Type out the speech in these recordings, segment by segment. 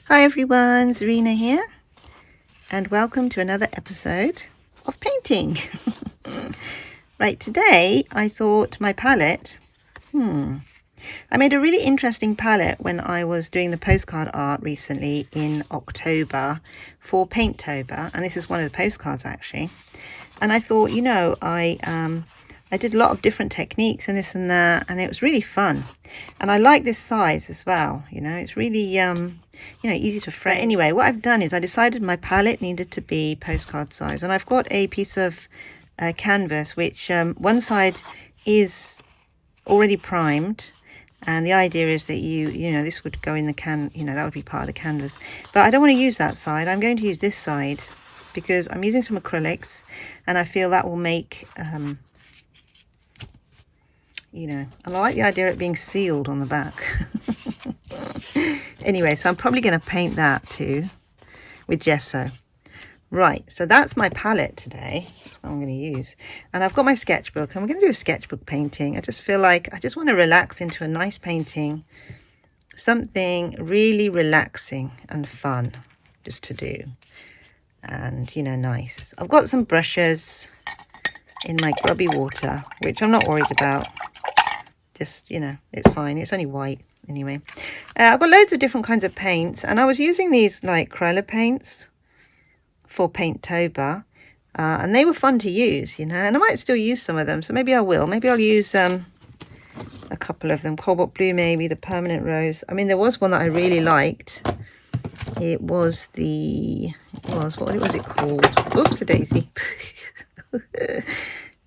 Hi everyone, Zarina here, and welcome to another episode of painting. Right, today I thought my palette, I made a really interesting palette when I was doing the postcard art recently in October for Painttober, and this is one of the postcards actually. And I thought, I did a lot of different techniques and this and that, and it was really fun. And I like this size as well, it's really easy to frame. Anyway, what I've done is I decided my palette needed to be postcard size, and I've got a piece of canvas which one side is already primed, and the idea is that this would go in the that would be part of the canvas, but I don't want to use that side. I'm going to use this side because I'm using some acrylics, and I feel that will make I like the idea of it being sealed on the back. Anyway, so I'm probably going to paint that too with gesso. Right, so that's my palette today. That's what I'm going to use. And I've got my sketchbook, and we're going to do a sketchbook painting. I just feel like I just want to relax into a nice painting. Something really relaxing and fun just to do. And, nice. I've got some brushes in my grubby water, which I'm not worried about. Just, it's fine. It's only white anyway. I've got loads of different kinds of paints, and I was using these like acrylic paints for Painttober, and they were fun to use, and I might still use some of them, so maybe I will. Maybe I'll use a couple of them. Cobalt blue, maybe, the permanent rose. I mean, there was one that I really liked. It was what was it called? Oops, a daisy.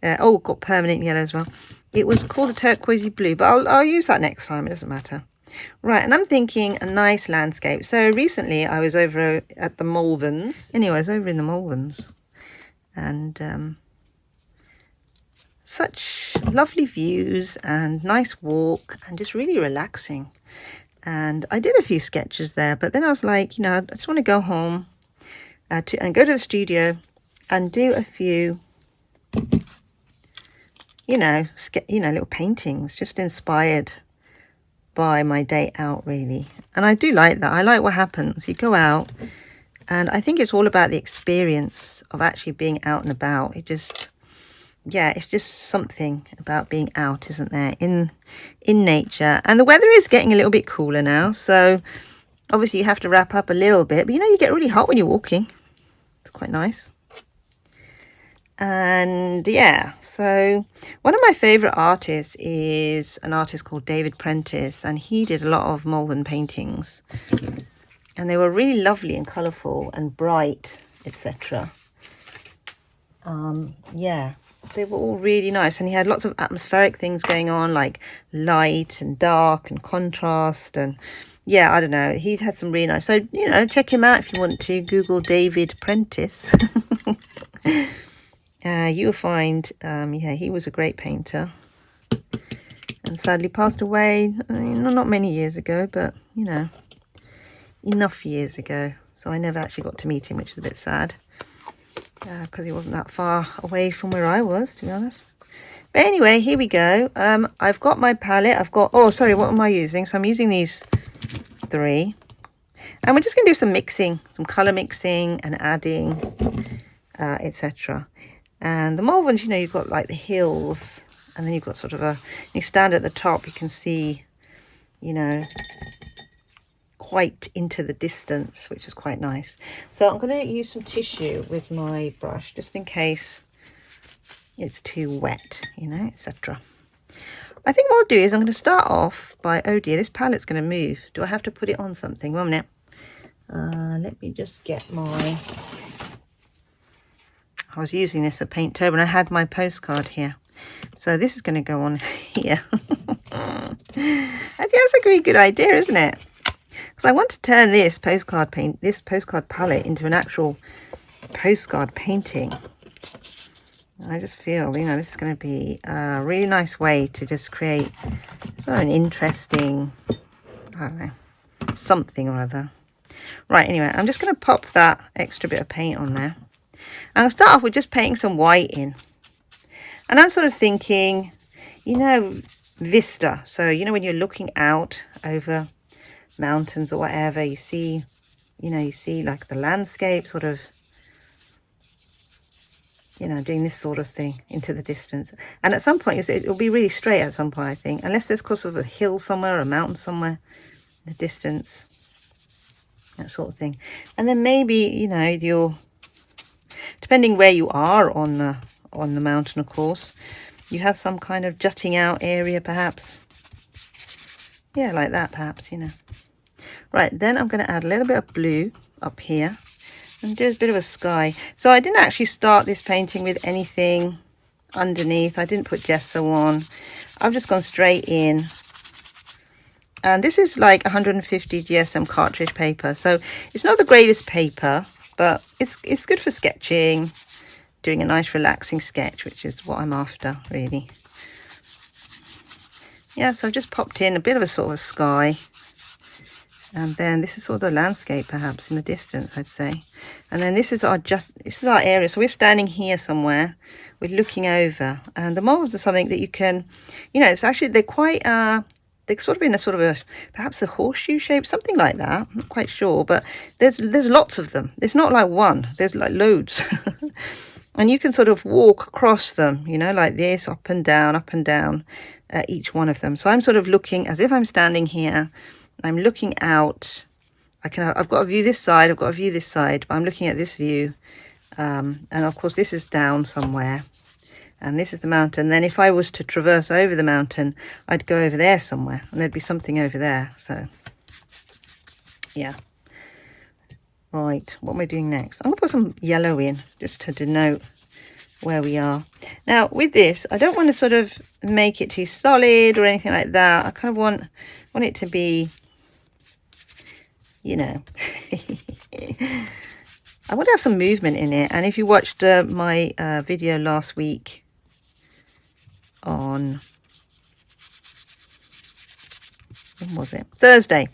Got permanent yellow as well. It was called a turquoisey blue, but I'll use that next time. It doesn't matter. Right, and I'm thinking a nice landscape. So recently I was over at the Malverns. Anyway, I was over in the Malverns, and such lovely views and nice walk and just really relaxing. And I did a few sketches there, but then I was like, I just want to go home and go to the studio and do a few little paintings just inspired by my day out, really. And I do like that. I like what happens. You go out, and I think it's all about the experience of actually being out and about. It's just something about being out, isn't there, in nature. And the weather is getting a little bit cooler now, so obviously you have to wrap up a little bit, but you get really hot when you're walking. It's quite nice. And yeah, so one of my favorite artists is an artist called David Prentice, and he did a lot of Malvern paintings, and they were really lovely and colourful and bright, etc. They were all really nice, and he had lots of atmospheric things going on, like light and dark and contrast, and I don't know, he had some really nice. So check him out if you want to. Google David Prentice. You'll find, he was a great painter, and sadly passed away, not many years ago, but, enough years ago. So I never actually got to meet him, which is a bit sad, because he wasn't that far away from where I was, to be honest. But anyway, here we go. I've got my palette. what am I using? So I'm using these 3. And we're just going to do some mixing, some colour mixing and adding, etc. And the Malverns, you've got like the hills, and then you've got sort of you stand at the top, you can see, quite into the distance, which is quite nice. So I'm going to use some tissue with my brush, just in case it's too wet, etc. I think what I'll do is I'm going to start off by, oh dear, this palette's going to move. Do I have to put it on something? 1 minute. Let me just get my... I was using this for Painttober, and I had my postcard here. So this is going to go on here. I think that's a really good idea, isn't it? Because I want to turn this postcard palette into an actual postcard painting. I just feel, this is going to be a really nice way to just create sort of an interesting, I don't know, something or other. Right, anyway, I'm just going to pop that extra bit of paint on there. And I'll start off with just painting some white in. And I'm sort of thinking, vista. So, when you're looking out over mountains or whatever, you see you know, you see like the landscape sort of, you know, doing this sort of thing into the distance. And at some point, it'll be really straight at some point, I think, unless there's sort of a hill somewhere, or a mountain somewhere in the distance, that sort of thing. And then maybe, you know, you're, depending where you are on the mountain, of course, you have some kind of jutting out area, perhaps. Yeah, like that, perhaps, you know. Right, then I'm going to add a little bit of blue up here and do a bit of a sky. So I didn't actually start this painting with anything underneath. I didn't put gesso on. I've just gone straight in. And this is like 150 GSM cartridge paper. So it's not the greatest paper, but it's good for sketching, doing a nice relaxing sketch, which is what I'm after, really. Yeah, so I've just popped in a bit of a sort of sky. And then this is sort of the landscape, perhaps, in the distance, I'd say. And then this is our area. So we're standing here somewhere. We're looking over. And the molds are something that you can, you know, it's actually, they're quite, they're sort of in a sort of a, perhaps a horseshoe shape, something like that. I'm not quite sure, but there's lots of them. It's not like one. There's like loads. And you can sort of walk across them, you know, like this, up and down, each one of them. So I'm sort of looking as if I'm standing here. I'm looking out. I've got a view this side, I've got a view this side, but I'm looking at this view. And of course this is down somewhere. And this is the mountain. Then if I was to traverse over the mountain, I'd go over there somewhere. And there'd be something over there. So, yeah. Right, what am I doing next? I'm going to put some yellow in, just to denote where we are. Now, with this, I don't want to sort of make it too solid or anything like that. I kind of want it to be, you know, I want to have some movement in it. And if you watched my video last week on, when was it? Thursday.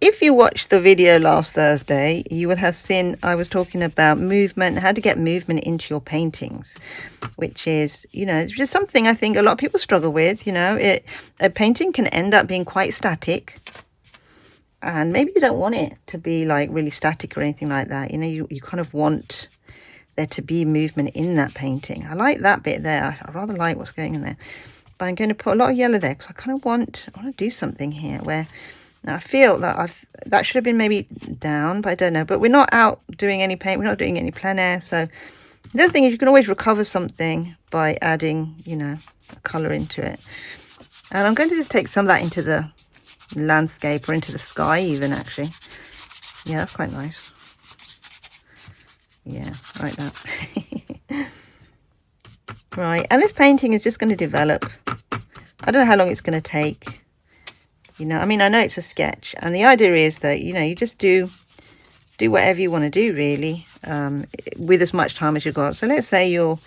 If you watched the video last Thursday, you would have seen I was talking about movement, how to get movement into your paintings, which is, you know, it's just something I think a lot of people struggle with. You know, a painting can end up being quite static. And maybe you don't want it to be like really static or anything like that. You know, you kind of want there to be movement in that painting. I like that bit there. I rather like what's going in there. But I'm going to put a lot of yellow there because I kind of want to do something here where, now I feel that that should have been maybe down, but I don't know. But we're not out doing any paint. We're not doing any plein air. So the other thing is you can always recover something by adding, you know, a colour into it. And I'm going to just take some of that into the landscape or into the sky even, actually. Yeah, that's quite nice. Yeah, like that. Right, and this painting is just going to develop. I don't know how long it's going to take. You know, I mean, I know it's a sketch, and the idea is that, you know, you just do whatever you want to do, really, with as much time as you've got. So let's say you're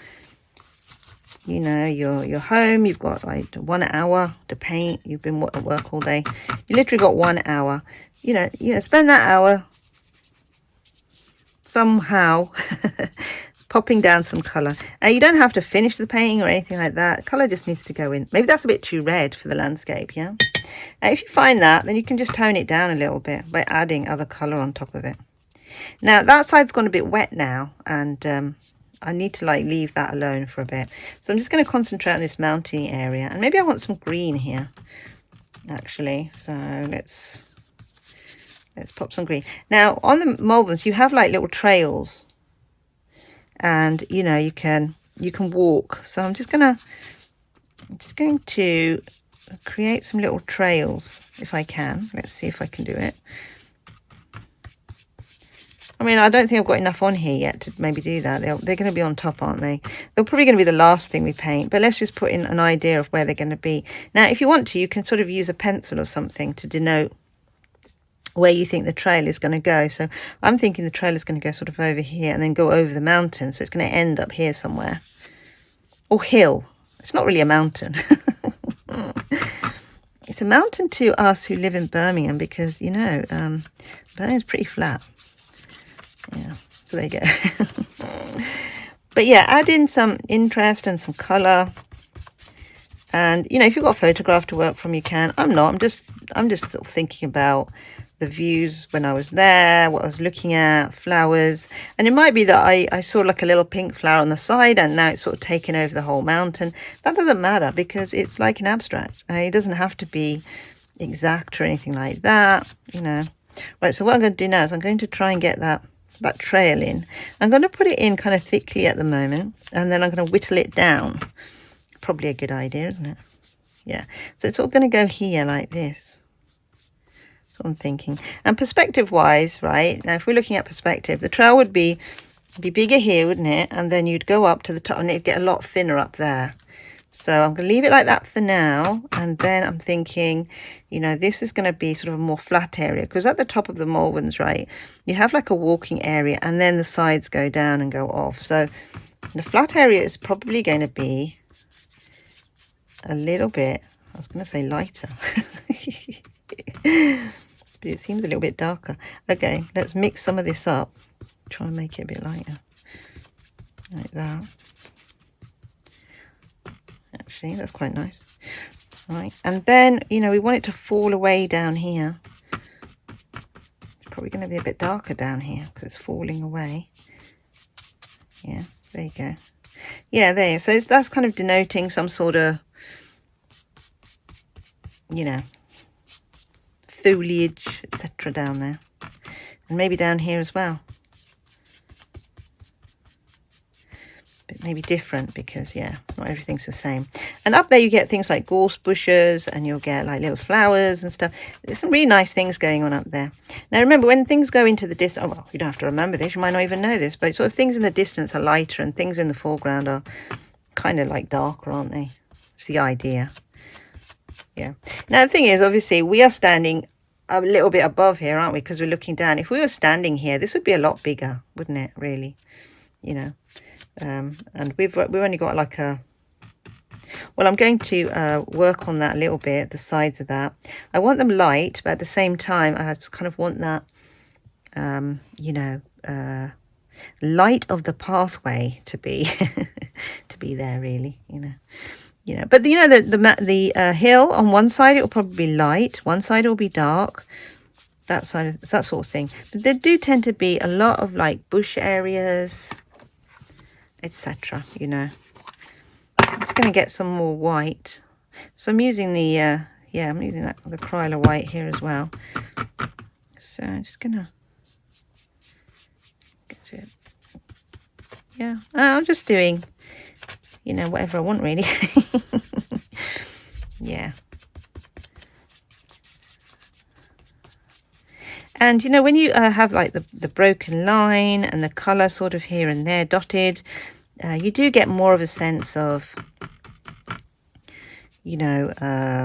home, you've got like 1 hour to paint, you've been at work all day, you literally got 1 hour. You know, spend that hour somehow popping down some colour. You don't have to finish the painting or anything like that. Colour just needs to go in. Maybe that's a bit too red for the landscape, yeah? If you find that, then you can just tone it down a little bit by adding other colour on top of it. Now, that side's gone a bit wet now, and I need to like leave that alone for a bit. So I'm just going to concentrate on this mountainy area, and maybe I want some green here, actually. So let's pop some green. Now, on the Mulberns, you have like little trails. And you know, you can walk. So I'm just going to create some little trails if I can. Let's see if I can do it. I mean, I don't think I've got enough on here yet to maybe do that. They're going to be on top, aren't they? They're probably going to be the last thing we paint, but let's just put in an idea of where they're going to be. Now, if you want to, you can sort of use a pencil or something to denote where you think the trail is going to go. So I'm thinking the trail is going to go sort of over here and then go over the mountain. So it's going to end up here somewhere. Or hill. It's not really a mountain. It's a mountain to us who live in Birmingham because, you know, Birmingham's pretty flat. Yeah, so there you go. But yeah, add in some interest and some colour. And, you know, if you've got a photograph to work from, you can. I'm not. I'm just sort of thinking about the views when I was there, what I was looking at, flowers. And it might be that I saw like a little pink flower on the side and now it's sort of taken over the whole mountain. That doesn't matter because it's like an abstract. It doesn't have to be exact or anything like that, you know. Right, so what I'm going to do now is I'm going to try and get that trail in. I'm going to put it in kind of thickly at the moment, and then I'm going to whittle it down. Probably a good idea, isn't it? Yeah, so it's all going to go here like this. That's what I'm thinking. And perspective wise, right, now if we're looking at perspective, the trail would be bigger here, wouldn't it? And then you'd go up to the top and it'd get a lot thinner up there. So I'm going to leave it like that for now, and then I'm thinking, you know, this is going to be sort of a more flat area, because at the top of the Malverns, right, you have like a walking area and then the sides go down and go off. So the flat area is probably going to be a little bit, I was going to say lighter, but it seems a little bit darker. Okay, let's mix some of this up, try and make it a bit lighter, like that. Actually, that's quite nice. Right, and then, you know, we want it to fall away down here. It's probably going to be a bit darker down here because it's falling away. Yeah, there you go. Yeah, there. So that's kind of denoting some sort of, you know, foliage, etc. down there. And maybe down here as well. But maybe different because, yeah, it's not everything's the same. And up there you get things like gorse bushes, and you'll get like little flowers and stuff. There's some really nice things going on up there. Now remember, when things go into the distance, oh well, you don't have to remember this, you might not even know this, but sort of things in the distance are lighter and things in the foreground are kind of like darker, aren't they? It's the idea. Yeah. Now the thing is, obviously we are standing a little bit above here, aren't we? Because we're looking down. If we were standing here, this would be a lot bigger, wouldn't it? Really, you know. And we've only got like a, well, I'm going to work on that a little bit, the sides of that. I want them light, but at the same time I just kind of want that you know, light of the pathway to be to be there, really, you know. But you know, the hill on one side, it will probably be light, one side will be dark, that side, that sort of thing. But there do tend to be a lot of like bush areas, etc., you know. I'm just going to get some more white, so I'm using the yeah, I'm using the Kryler white here as well. So I'm just gonna get to it. Yeah, I'm just doing, you know, whatever I want, really. Yeah. And you know, when you have like the broken line and the color sort of here and there dotted, you do get more of a sense of, you know,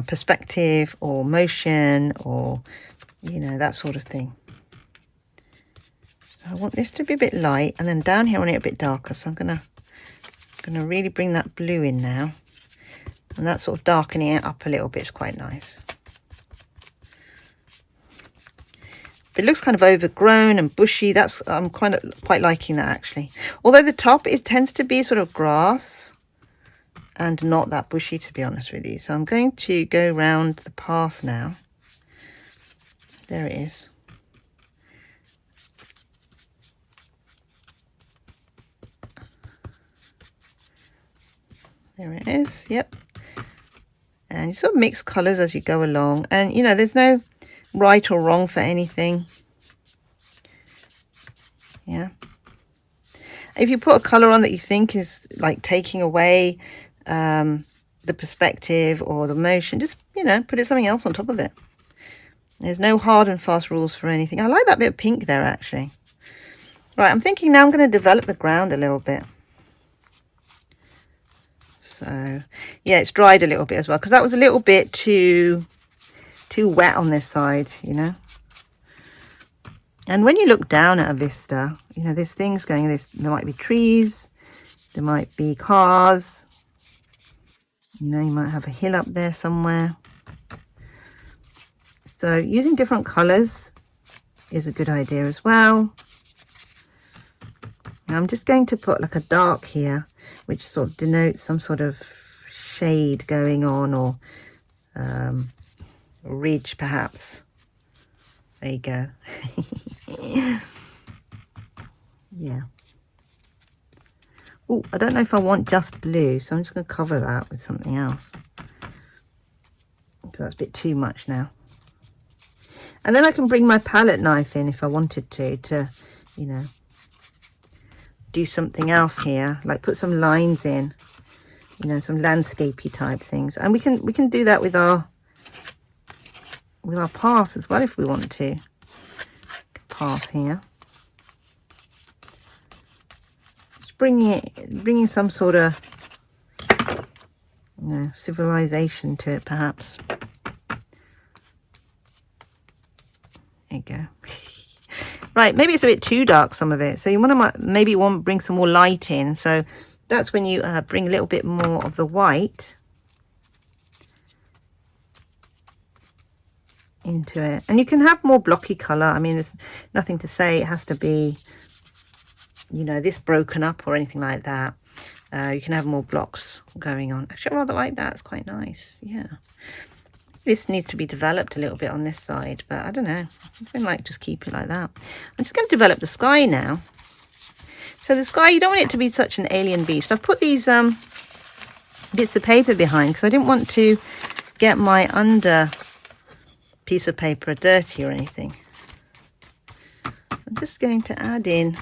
perspective or motion, or, you know, that sort of thing. So I want this to be a bit light, and then down here I want it a bit darker. So I'm gonna really bring that blue in now, and that sort of darkening it up a little bit is quite nice. It looks kind of overgrown and bushy. I'm quite liking that, actually. Although the top, it tends to be sort of grass and not that bushy, to be honest with you. So I'm going to go round the path now. There it is. There it is. Yep. And you sort of mix colours as you go along, and you know, there's no right or wrong for anything. Yeah, if you put a color on that you think is like taking away the perspective or the motion, just, you know, put something else on top of it. There's no hard and fast rules for anything. I like that bit of pink there, actually. Right, I'm thinking now I'm going to develop the ground a little bit. So yeah, it's dried a little bit as well, because that was a little bit too wet on this side, you know. And when you look down at a vista, you know, there's things going, there might be trees, there might be cars, you know, you might have a hill up there somewhere. So using different colors is a good idea as well. Now I'm just going to put like a dark here, which sort of denotes some sort of shade going on, or ridge perhaps. There you go. Yeah. Oh, I don't know if I want just blue, so I'm just going to cover that with something else. Because that's a bit too much now. And then I can bring my palette knife in if I wanted to, you know, do something else here, like put some lines in, you know, some landscapey type things. And we can do that with our path as well if we want to. Path here. Just bringing some sort of, you know, civilization to it, perhaps. There you go. Right, maybe it's a bit too dark, some of it. So you want to maybe bring some more light in. So that's when you bring a little bit more of the white into it. And you can have more blocky colour. I mean, there's nothing to say it has to be, you know, this broken up or anything like that. You can have more blocks going on. Actually, I rather like that. It's quite nice. Yeah. This needs to be developed a little bit on this side, but I don't know. I feel like just keep it like that. I'm just going to develop the sky now. So the sky, you don't want it to be such an alien beast. I've put these bits of paper behind because I didn't want to get my under piece of paper dirty or anything. I'm just going to add in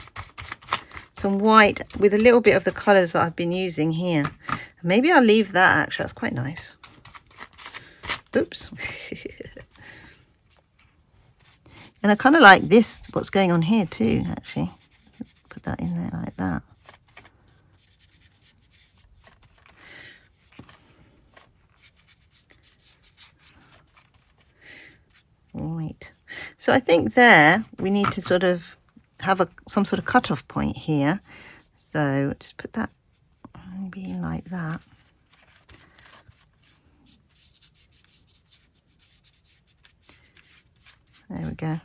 some white with a little bit of the colours that I've been using here. Maybe I'll leave that, actually. That's quite nice. Oops. And I kind of like this, what's going on here too, actually. Put that in there like that. Right. So I think there we need to sort of have some sort of cut-off point here. So just put that maybe like that. There we go.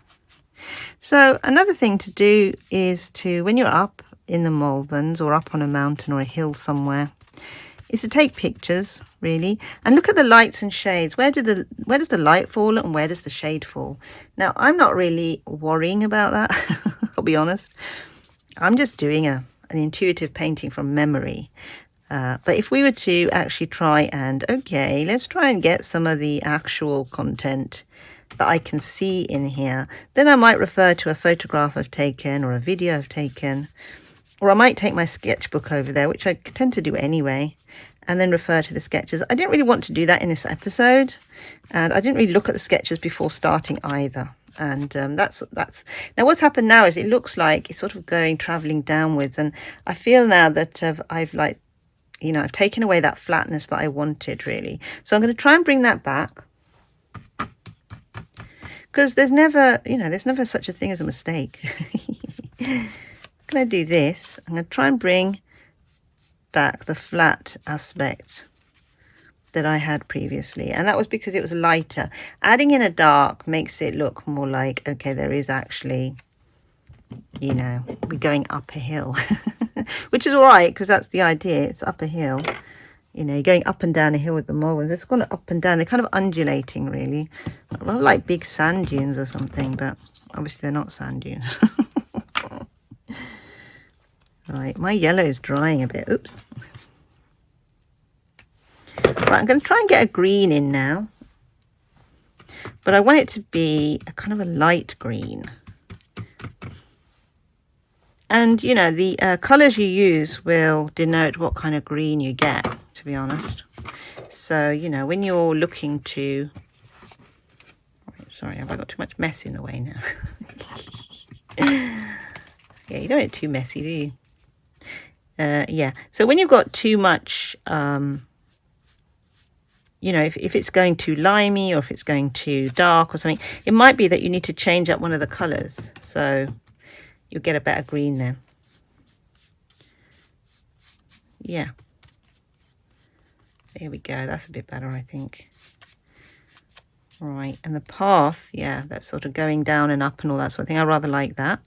So another thing to do is to, when you're up in the Malverns or up on a mountain or a hill somewhere, is to take pictures, really, and look at the lights and shades. Where does the light fall and where does the shade fall? Now, I'm not really worrying about that, I'll be honest. I'm just doing an intuitive painting from memory. But if we were to actually try and, okay, let's try and get some of the actual content that I can see in here, then I might refer to a photograph I've taken or a video I've taken, or I might take my sketchbook over there, which I tend to do anyway, and then refer to the sketches. I didn't really want to do that in this episode, and I didn't really look at the sketches before starting either. And that's now what's happened now is it looks like it's sort of traveling downwards, and I feel now that I've like, you know, I've taken away that flatness that I wanted, really. So I'm going to try and bring that back, because there's never such a thing as a mistake. I'm going to do this. I'm going to try and bring back the flat aspect that I had previously, and that was because it was lighter. Adding in a dark makes it look more like, okay, there is actually, you know, we're going up a hill. Which is all right, because that's the idea. It's up a hill. You know, you're going up and down a hill with the Malverns. It's gone up and down. They're kind of undulating, really. Rather like big sand dunes or something, but obviously they're not sand dunes. Right, my yellow is drying a bit. Oops. Right, I'm going to try and get a green in now. But I want it to be a kind of a light green. And, you know, the colours you use will denote what kind of green you get, to be honest. So, you know, when you're looking to... Sorry, have I got too much mess in the way now? Yeah, you don't want it too messy, do you? Yeah, so when you've got too much... you know, if it's going too limey or if it's going too dark or something, it might be that you need to change up one of the colours. So... you'll get a better green then. Yeah. There we go. That's a bit better, I think. Right. And the path, yeah, that's sort of going down and up and all that sort of thing. I rather like that.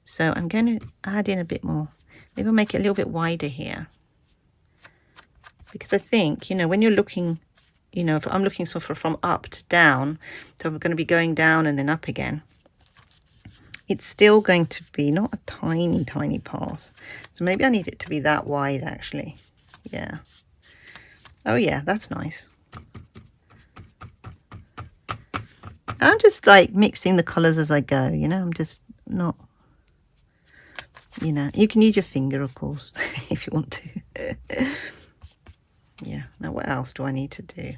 So I'm going to add in a bit more. Maybe I'll make it a little bit wider here. Because I think, you know, when you're looking, you know, if I'm looking sort of from up to down, so I'm going to be going down and then up again. it's still going to be not a tiny, tiny path. So maybe I need it to be that wide, actually. Yeah. Oh, yeah, that's nice. I'm just like mixing the colours as I go, you know. I'm just not, you know. You can use your finger, of course, if you want to. Yeah. Now, what else do I need to do?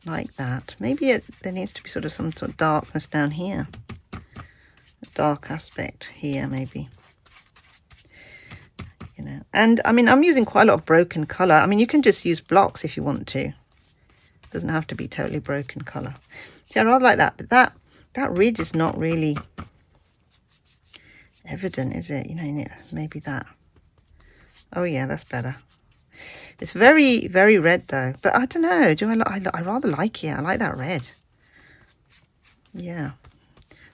Like that. Maybe there needs to be sort of some sort of darkness down here. A dark aspect here, maybe. You know. And I mean, I'm using quite a lot of broken colour. I mean, you can just use blocks if you want to. It doesn't have to be totally broken colour. See, I rather like that, but that ridge is not really evident, is it? You know, maybe that. Oh yeah, that's better. It's very, very red though. But I don't know. I rather like it. I like that red. Yeah.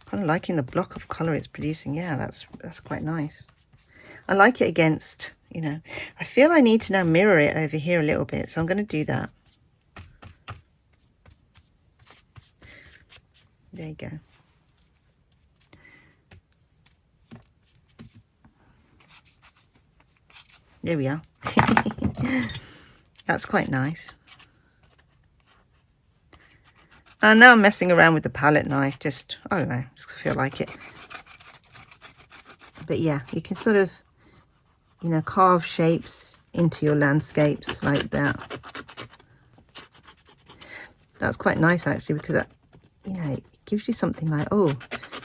Kind of liking the block of colour it's producing. Yeah, that's quite nice. I like it against, you know. I feel I need to now mirror it over here a little bit. So I'm going to do that. There you go. There we are. That's quite nice. And now I'm messing around with the palette knife. Just, I don't know, just feel like it. But yeah, you can sort of, you know, carve shapes into your landscapes like that. That's quite nice actually, because that, you know, it gives you something like, oh,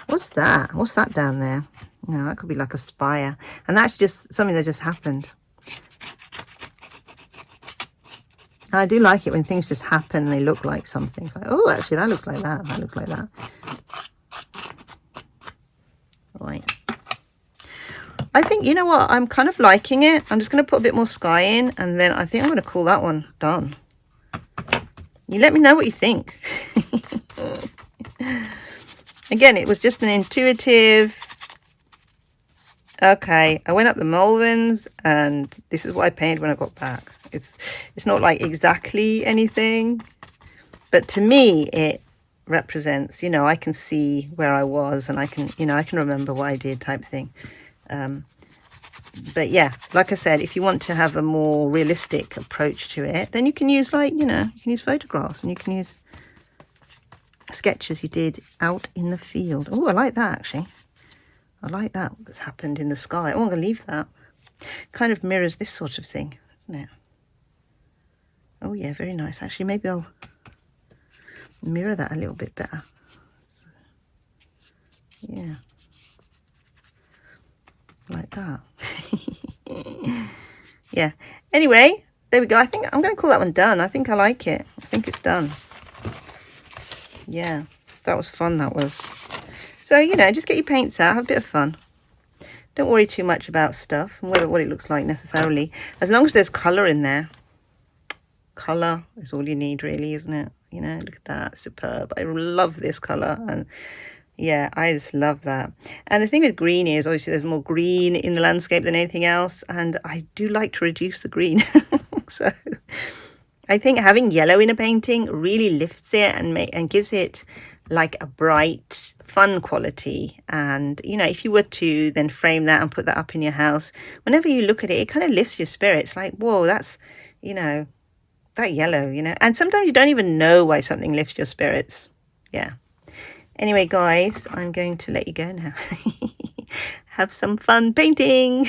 what's that? What's that down there? You know, that could be like a spire. And that's just something that just happened. I do like it when things just happen and they look like something. It's like, oh, actually, that looks like that. That looks like that. Right. I think, you know what? I'm kind of liking it. I'm just going to put a bit more sky in. And then I think I'm going to call that one done. You let me know what you think. Again, it was just an intuitive... Okay, I went up the Mulvins and this is what I painted when I got back. It's not like exactly anything, but to me it represents, you know, I can see where I was and I can, you know, I can remember what I did type thing. But yeah, like I said, if you want to have a more realistic approach to it, then you can use, like, you know, you can use photographs and you can use sketches you did out in the field. Oh, I like that actually. I like that that's happened in the sky. Oh, I'm going to leave that. Kind of mirrors this sort of thing, doesn't it? Oh yeah, very nice. Actually, maybe I'll mirror that a little bit better. So, yeah. Like that. Yeah. Anyway, there we go. I think I'm going to call that one done. I think I like it. I think it's done. Yeah. That was fun, that was. So, you know, just get your paints out, have a bit of fun. Don't worry too much about stuff and what it looks like necessarily. As long as there's colour in there. Colour is all you need really, isn't it? You know, look at that. Superb. I love this colour. And yeah, I just love that. And the thing with green is, obviously, there's more green in the landscape than anything else. And I do like to reduce the green. So I think having yellow in a painting really lifts it and gives it like a bright, fun quality. And, you know, if you were to then frame that and put that up in your house, whenever you look at it, it kind of lifts your spirits. Like, whoa, that's, you know, that yellow, you know. And sometimes you don't even know why something lifts your spirits. Yeah. Anyway, guys, I'm going to let you go now. Have some fun painting.